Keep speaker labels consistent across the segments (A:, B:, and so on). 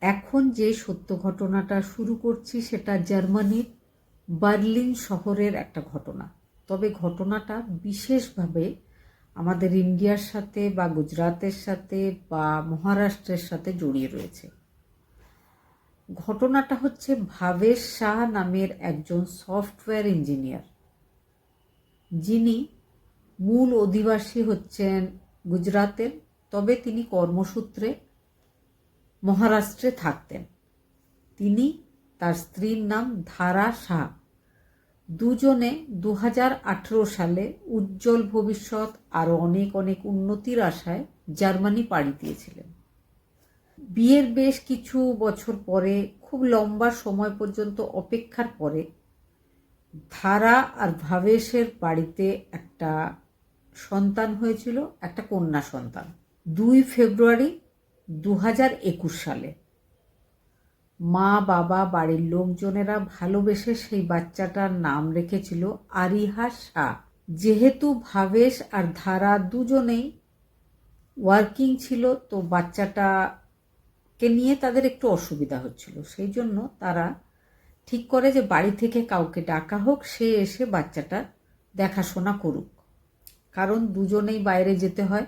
A: এখন যে সত্য ঘটনাটা শুরু করছি সেটা জার্মানির বার্লিন শহরের একটা ঘটনা। তবে ঘটনাটা বিশেষভাবে আমাদের ইন্ডিয়ার সাথে বা গুজরাটের সাথে বা মহারাষ্ট্রের সাথে জড়িয়ে রয়েছে। ঘটনাটা হচ্ছে ভাবেশ শাহ নামের একজন সফটওয়্যার ইঞ্জিনিয়ার, যিনি মূল অধিবাসী হচ্ছেন গুজরাতের, তবে তিনি কর্মসূত্রে মহারাষ্ট্রে থাকতেন। তিনি, তার স্ত্রীর নাম ধারা শাহ, দুজনে 2018 সালে উজ্জ্বল ভবিষ্যৎ আরও অনেক অনেক উন্নতির আশায় জার্মানি পাড়ি দিয়েছিলেন। বিয়ের বেশ কিছু বছর পরে, খুব লম্বা সময় পর্যন্ত অপেক্ষার পরে, ধারা আর ভাবেশের বাড়িতে একটা সন্তান হয়েছিল, একটা কন্যা সন্তান। 2 ফেব্রুয়ারি 2021 সালে মা বাবা বাড়ির লোকজনেরা ভালোবেসে সেই বাচ্চাটার নাম রেখেছিল আরিহা শাহ। যেহেতু ভাবেশ আর ধারা দুজনেই ওয়ার্কিং ছিল, তো বাচ্চাটাকে নিয়ে তাদের একটু অসুবিধা হচ্ছিল। সেই জন্য তারা ঠিক করে যে বাড়ি থেকে কাউকে ডাকা হোক, সে এসে বাচ্চাটার দেখাশোনা করুক, কারণ দুজনেই বাইরে যেতে হয়।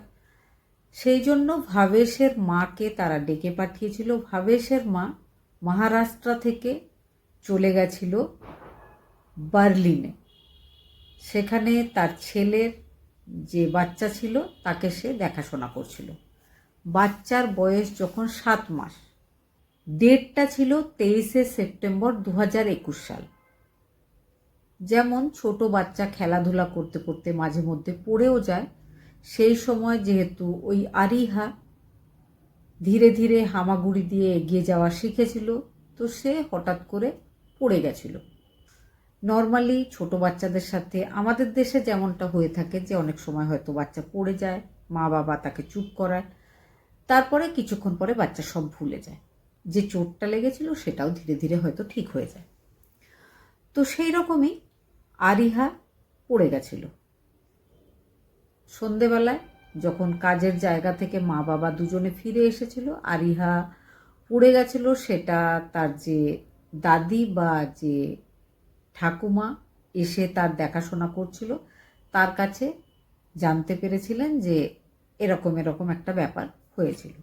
A: সেই জন্য ভাবেশের মাকে তারা ডেকে পাঠিয়েছিল। ভাবেশের মা মহারাষ্ট্র থেকে চলে গেছিল বার্লিনে। সেখানে তার ছেলের যে বাচ্চা ছিল তাকে সে দেখাশোনা করছিল। বাচ্চার বয়স যখন 7 মাস, ডেটটা ছিল 23 সেপ্টেম্বর 2021 সাল। যেমন ছোট বাচ্চা খেলাধুলা করতে করতে মাঝে মধ্যে পড়েও যায়, সেই সময় যেহেতু ওই আরিহা ধীরে ধীরে হামাগুড়ি দিয়ে এগিয়ে যাওয়া শিখেছিল, তো সে হঠাৎ করে পড়ে গেছিল। নর্মালি ছোট বাচ্চাদের সাথে আমাদের দেশে যেমনটা হয়ে থাকে, যে অনেক সময় হয়তো বাচ্চা পড়ে যায়, মা বাবা তাকে চুপ করায়, তারপরে কিছুক্ষণ পরে বাচ্চা সব ভুলে যায়, যে চোটটা লেগেছিল সেটাও ধীরে ধীরে হয়তো ঠিক হয়ে যায়। তো সেই রকমই আরিহা পড়ে গেছিল। সন্ধেবেলায় যখন কাজের জায়গা থেকে মা বাবা দুজনে ফিরে এসেছিল, আরিহা পড়ে গেছিল, সেটা তার যে দাদি বা যে ঠাকুমা এসে তার দেখাশোনা করছিল, তার কাছে জানতে পেরেছিলেন যে এরকম এরকম একটা ব্যাপার হয়েছিল।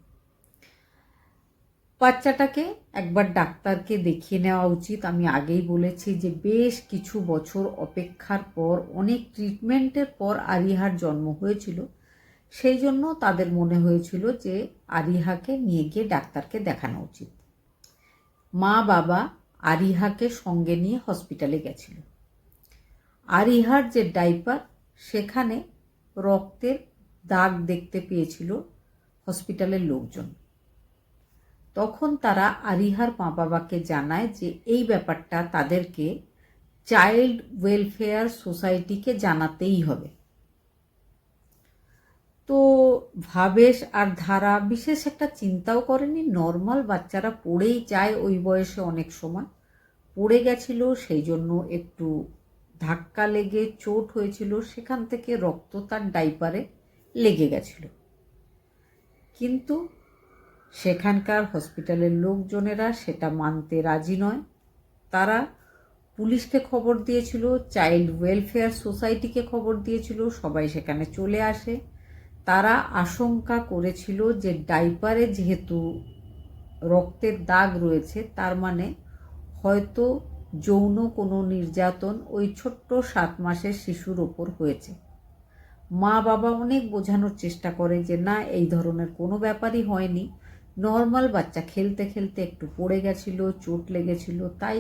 A: বাচ্চাটাকে একবার ডাক্তারকে দেখিয়ে নেওয়া উচিত। আমি আগেই বলেছি যে বেশ কিছু বছর অপেক্ষার পর, অনেক ট্রিটমেন্টের পর আরিহার জন্ম হয়েছিল। সেই জন্য তাদের মনে হয়েছিল যে আরিহাকে নিয়ে গিয়ে ডাক্তারকে দেখানো উচিত। মা বাবা আরিহাকে সঙ্গে নিয়ে হসপিটালে গেছিল। আরিহার যে ডাইপার, সেখানে রক্তের দাগ দেখতে পেয়েছিল হসপিটালের লোকজন। তখন তারা আরিহার মা বাবাকে জানায় যে এই ব্যাপারটা তাদেরকে চাইল্ড ওয়েলফেয়ার সোসাইটিকে জানাতেই হবে। তো ভাবেশ আর ধারা বিশেষ একটা চিন্তাও করেনি। নর্মাল বাচ্চারা পড়েই যায় ওই বয়সে, অনেক সময় পড়ে গেছিল, সেই জন্য একটু ধাক্কা লেগে চোট হয়েছিল, সেখান থেকে রক্ত তার ডাইপারে লেগে গেছিল। কিন্তু সেখানকার হসপিটালের লোকজনেরা সেটা মানতে রাজি নয়। তারা পুলিশকে খবর দিয়েছিল, চাইল্ড ওয়েলফেয়ার সোসাইটিকে খবর দিয়েছিল, সবাই সেখানে চলে আসে। তারা আশঙ্কা করেছিল যে ডাইপারে যেহেতু রক্তের দাগ রয়েছে, তার মানে হয়তো যৌন কোনো নির্যাতন ওই ছোট্ট 7 মাসের শিশুর ওপর হয়েছে। মা বাবা অনেক বোঝানোর চেষ্টা করে যে না, এই ধরনের কোনো ব্যাপারই হয়নি, নর্মাল বাচ্চা খেলতে খেলতে একটু পড়ে গেছিল, চোট লেগেছিল, তাই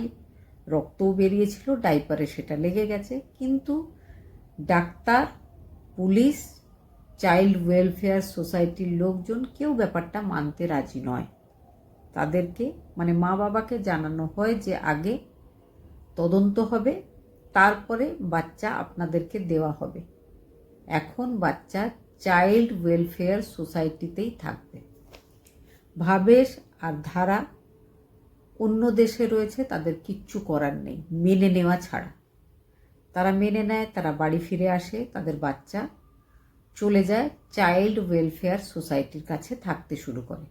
A: রক্তও বেরিয়েছিল, ডাইপারে সেটা লেগে গেছে। কিন্তু ডাক্তার, পুলিশ, চাইল্ড ওয়েলফেয়ার সোসাইটির লোকজন কেউ ব্যাপারটা মানতে রাজি নয়। তাদেরকে মানে মা বাবাকে জানানো হয় যে আগে তদন্ত হবে, তারপরে বাচ্চা আপনাদেরকে দেওয়া হবে। এখন বাচ্চা চাইল্ড ওয়েলফেয়ার সোসাইটিতেই থাকবে। ভাবেশ আর ধারা অন্য দেশে রয়েছে, তাদের কিচ্ছু করার নেই মেনে নেওয়া ছাড়া। তারা মেনে নেয়, তারা বাড়ি ফিরে আসে, তাদের বাচ্চা চলে যায় চাইল্ড ওয়েলফেয়ার সোসাইটির কাছে থাকতে শুরু করে।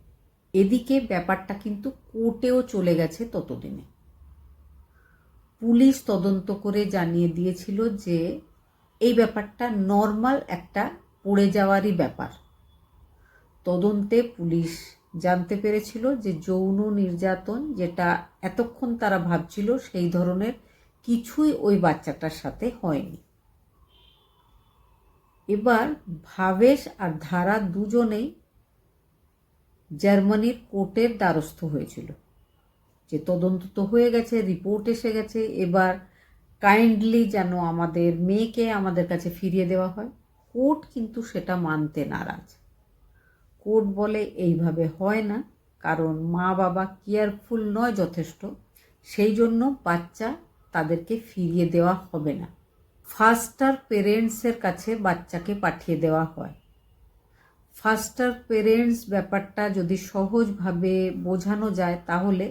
A: এদিকে ব্যাপারটা কিন্তু কোর্টেও চলে গেছে ততদিনে। পুলিশ তদন্ত করে জানিয়ে দিয়েছিল যে এই ব্যাপারটা নর্মাল একটা পড়ে যাওয়ারই ব্যাপার। তদন্তে পুলিশ জানতে পেরেছিল যে যৌন নির্যাতন, যেটা এতক্ষণ তারা ভাবছিল সেই ধরনের কিছুই ওই বাচ্চাটার সাথে হয়নি। এবার ভাবেশ আর ধারা দুজনেই জার্মানির কোর্টের দ্বারস্থ হয়েছিল যে তদন্ত তো হয়ে গেছে, রিপোর্ট এসে গেছে, এবার কাইন্ডলি যেন আমাদের মেয়েকে আমাদের কাছে ফিরিয়ে দেওয়া হয়। কোর্ট কিন্তু সেটা মানতে নারাজ। কোর্ট বলে এইভাবে হয় না, কারণ মা বাবা কেয়ারফুল নয় যথেষ্ট, সেই জন্য বাচ্চা তাদেরকে ফিরিয়ে দেওয়া হবে না। ফাস্টার পেরেন্টসের কাছে বাচ্চাকে পাঠিয়ে দেওয়া হয়। ফাস্টার পেরেন্টস ব্যাপারটা যদি সহজভাবে বোঝানো যায় তাহলে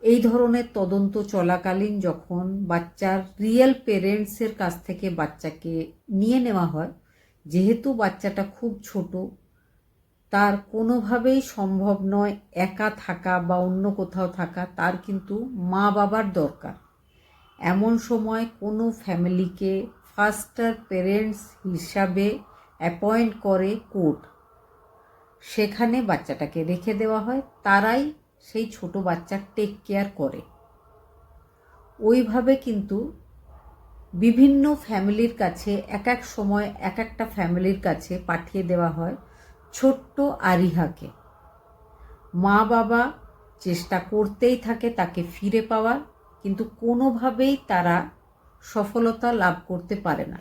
A: এই ধরনের তদন্ত চলাকালীন যখন বাচ্চার রিয়েল পেরেন্টসের কাছ থেকে বাচ্চাকে নিয়ে নেওয়া হয়, যেহেতু বাচ্চাটা খুব ছোট, তার কোনোভাবেই সম্ভব নয় একা থাকা বা অন্য কোথাও থাকা, তার কিন্তু মা বাবার দরকার। এমন সময় কোনো ফ্যামিলিকে ফাস্টার পেরেন্টস হিসাবে অ্যাপয়েন্ট করে কোর্ট, সেখানে বাচ্চাটাকে রেখে দেওয়া হয়, তারাই সেই ছোট বাচ্চার টেক কেয়ার করে। ওইভাবে কিন্তু বিভিন্ন ফ্যামিলির কাছে এক এক সময় এক একটা ফ্যামিলির কাছে পাঠিয়ে দেওয়া হয় ছোট্ট আরিহাকে। মা বাবা চেষ্টা করতেই থাকে তাকে ফিরে পাওয়ার, কিন্তু কোনোভাবেই তারা সফলতা লাভ করতে পারে না।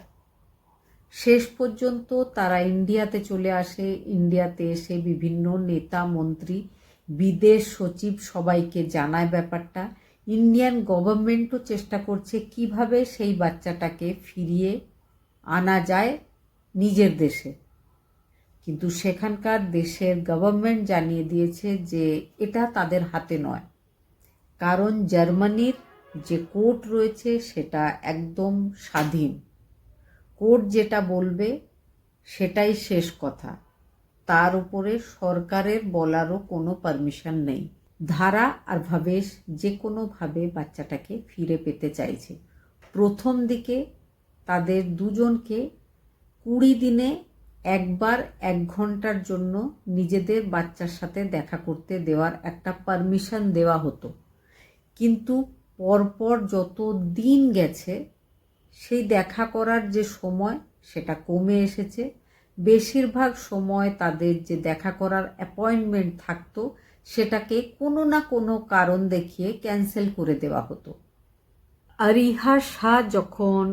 A: শেষ পর্যন্ত তারা ইন্ডিয়াতে চলে আসে। ইন্ডিয়াতে এসে বিভিন্ন নেতা মন্ত্রী, বিদেশ সচিব সবাইকে জানায় ব্যাপারটা। ইন্ডিয়ান গভর্নমেন্টও চেষ্টা করছে কিভাবে সেই বাচ্চাটাকে ফিরিয়ে আনা যায় নিজের দেশে, কিন্তু সেখানকার দেশের গভর্নমেন্ট জানিয়ে দিয়েছে যে এটা তাদের হাতে নয়, কারণ জার্মানির যে কোর্ট রয়েছে সেটা একদম স্বাধীন। কোর্ট যেটা বলবে সেটাই শেষ কথা, তার উপরে সরকারের বলারও কোনো পারমিশন নেই। ধারা আর ভাবেশ যে কোনোভাবে বাচ্চাটাকে ফিরে পেতে চাইছে। প্রথম দিকে তাদের দুজনকে 20 দিনে একবার 1 ঘন্টার জন্য নিজেদের বাচ্চার সাথে দেখা করতে দেওয়ার একটা পারমিশন দেওয়া হতো, কিন্তু পরপর যত দিন গেছে সেই দেখা করার যে সময় সেটা কমে এসেছে। বেশিরভাগ সময় তাদের যে দেখা করার অ্যাপয়েন্টমেন্ট থাকতো সেটাকে কোনো না কোনো কারণ দেখিয়ে ক্যান্সেল করে দেওয়া হতো। আরিহা শাহ যখন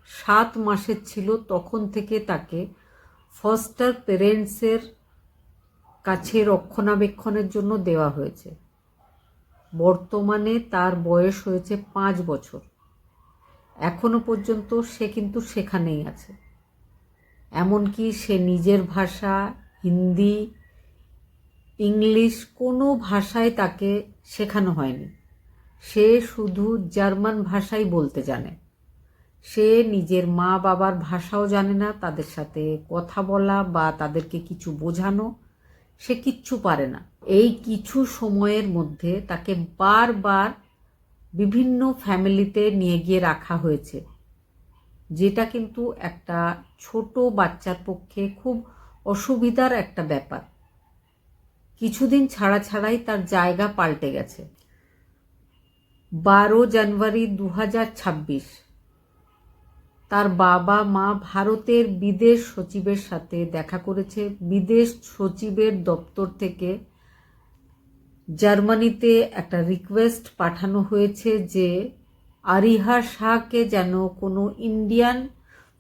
A: 7 মাসের ছিল তখন থেকে তাকে ফস্টার পেরেন্টসের কাছে রক্ষণাবেক্ষণের জন্য দেওয়া হয়েছে। বর্তমানে তার বয়স হয়েছে 5 বছর। এখনো পর্যন্ত সে কিন্তু সেখানেই আছে। এমনকি সে নিজের ভাষা, হিন্দি, ইংলিশ কোনো ভাষায় তাকে শেখানো হয়নি। সে শুধু জার্মান ভাষাই বলতে জানে। সে নিজের মা বাবার ভাষাও জানে না, তাদের সাথে কথা বলা বা তাদেরকে কিছু বোঝানো সে কিচ্ছু পারে না। এই কিছু সময়ের মধ্যে তাকে বারবার বিভিন্ন ফ্যামিলিতে নিয়ে গিয়ে রাখা হয়েছে, যেটা কিন্তু একটা ছোট বাচ্চার পক্ষে খুব অসুবিধার একটা ব্যাপার। কিছুদিন ছাড়া ছাড়াই তার জায়গা পাল্টে গেছে। 12 জানুয়ারি 2026 তার বাবা মা ভারতের বিদেশ সচিবের সাথে দেখা করেছে। বিদেশ সচিবের দপ্তর থেকে জার্মানিতে একটা রিকোয়েস্ট পাঠানো হয়েছে যে আরিহা শাহকে যেন কোনো ইন্ডিয়ান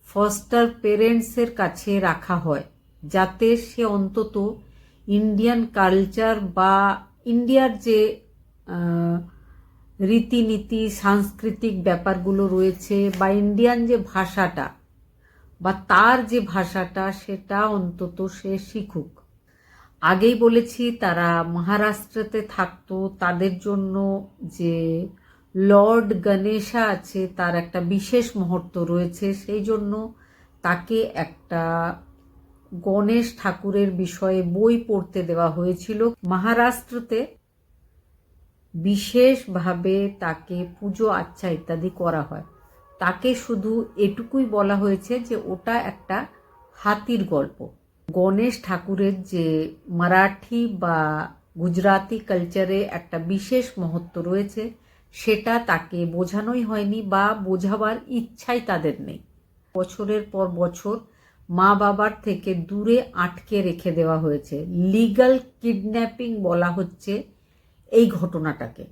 A: ফস্টার পেরেন্টসের কাছে রাখা হয়, যাতে সে অন্তত ইন্ডিয়ান কালচার বা ইন্ডিয়ার যে রীতিনীতি, সাংস্কৃতিক ব্যাপারগুলো রয়েছে বা ইন্ডিয়ান যে ভাষাটা বা তার যে ভাষাটা সেটা অন্তত সে শিখুক। আগেই বলেছি তারা মহারাষ্ট্রতে থাকতো, তাদের জন্য যে লর্ড গণেশা আছে তার একটা বিশেষ মুহূর্ত রয়েছে, সেই জন্য তাকে একটা গণেশ ঠাকুরের বিষয়ে বই পড়তে দেওয়া হয়েছিল। মহারাষ্ট্রতে বিশেষভাবে তাকে পুজো আচ্ছা ইত্যাদি করা হয়। তাকে শুধু এটুকুই বলা হয়েছে যে ওটা একটা হাতির গল্প। গণেশ ঠাকুরের যে মারাঠি বা গুজরাতি কালচারে একটা বিশেষ মহত্ব রয়েছে সেটা তাকে বোঝানোই হয়নি বা বোঝাবার ইচ্ছাই তাদের নেই। বছরের পর বছর মা বাবার থেকে দূরে আটকে রেখে দেওয়া হয়েছে। লিগ্যাল কিডন্যাপিং বলা হচ্ছে এই ঘটনাটাকে।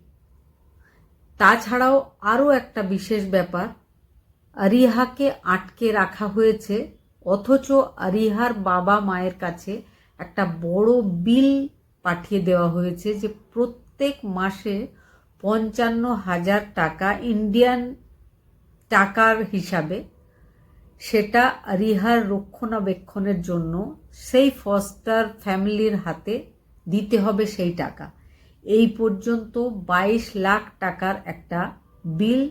A: তাছাড়াও আরও একটা বিশেষ ব্যাপার, আরিহাকে আটকে রাখা হয়েছে, অথচ আরিহার বাবা মায়ের কাছে একটা বড় বিল পাঠিয়ে দেওয়া হয়েছে যে প্রত্যেক মাসে 55,000 টাকা ইন্ডিয়ান টাকার হিসাবে সেটা আরিহার রক্ষণাবেক্ষণের জন্য সেই ফস্টার ফ্যামিলির হাতে দিতে হবে সেই টাকা। এই পর্যন্ত 22 লাখ টাকার একটা বিল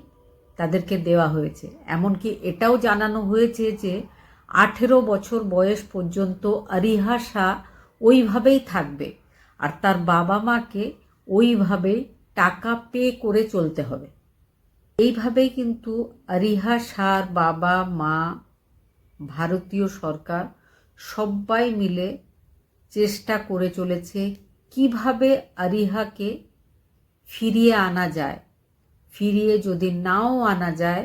A: তাদেরকে দেওয়া হয়েছে। এমনকি এটাও জানানো হয়েছে যে 18 বছর বয়স পর্যন্ত আরিহা শাহ ওইভাবেই থাকবে আর তার বাবা মাকে ওইভাবেই টাকা পে করে চলতে হবে। এইভাবেই কিন্তু আরিহা শাহর বাবা মা, ভারতীয় সরকার সবাই মিলে চেষ্টা করে চলেছে কিভাবে আরিহাকে ফিরিয়ে আনা যায়। ফিরিয়ে যদি নাও আনা যায়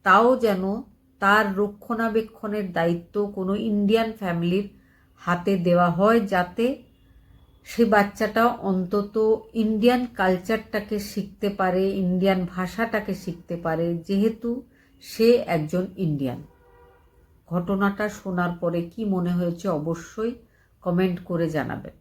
A: তাও যেন তার রক্ষণাবেক্ষণের দায়িত্ব কোনো ইন্ডিয়ান ফ্যামিলির হাতে দেওয়া হয়, যাতে সে বাচ্চাটা অন্তত ইন্ডিয়ান কালচারটাকে শিখতে পারে, ইন্ডিয়ান ভাষাটাকে শিখতে পারে, যেহেতু সে একজন ইন্ডিয়ান। ঘটনাটা শোনার পরে কি মনে হয়েছে অবশ্যই কমেন্ট করে জানাবেন।